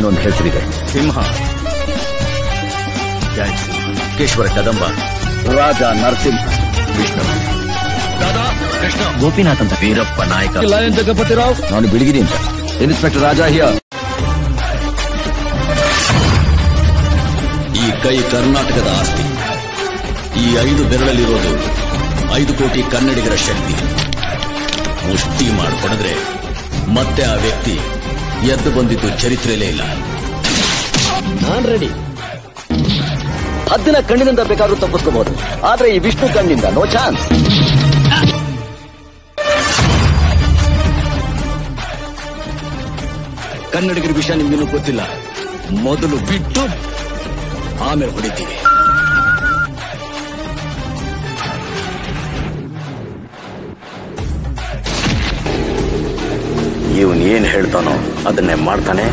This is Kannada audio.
ಇನ್ನೊಂದು ಹೆಸರಿದೆ, ಸಿಂಹ. ಕೇಶ್ವರ ಕದಂಬ, ರಾಜ ನರಸಿಂಹ, ವಿಷ್ಣು, ದಾದಾ ಕೃಷ್ಣ, ಗೋಪಿನಾಥ್ ಅಂತ, ವೀರಪ್ಪ ನಾಯಕ, ಲಯನ್ ಜಗಪತಿರಾವ್. ನಾನು ಬಿಳಿಗಿರಿ ಅಂತ, ಇನ್ಸ್ಪೆಕ್ಟರ್ ರಾಜಾ ಹಿಯರ್. ಈ ಕೈ ಕರ್ನಾಟಕದ ಆಸ್ತಿ. ಈ 5 ಬೆರಳಲ್ಲಿರೋದು 5 ಕೋಟಿ ಕನ್ನಡಿಗರ ಶಕ್ತಿ. ಮುಷ್ಟಿ ಮಾಡಿಕೊಂಡ್ರೆ ಮತ್ತೆ ಆ ವ್ಯಕ್ತಿ ಎದ್ದು ಬಂದಿದ್ದು ಚರಿತ್ರೆಯಲ್ಲೇ ಇಲ್ಲ. ನಾನ್ ರೆಡಿ. ಹದ್ದಿನ ಕಣ್ಣಿನಿಂದ ಬೇಕಾದ್ರೂ ತಪ್ಪಿಸ್ಕೋಬಹುದು, ಆದ್ರೆ ಈ ವಿಷ್ಣು ಕಣ್ಣಿಂದ ನೋ ಚಾನ್ಸ್. ಕನ್ನಡಿಗರ ವಿಷಯ ನಿಮ್ಗಿನ್ನೂ ಗೊತ್ತಿಲ್ಲ. ಮೊದಲು ಬಿಟ್ಟು ಆಮೇಲೆ ಹೊಡಿತೀವಿ. ಇವನ್ ಏನ್ ಹೇಳ್ತಾನೋ ಅದನ್ನೇ ಮಾಡ್ತಾನೆ.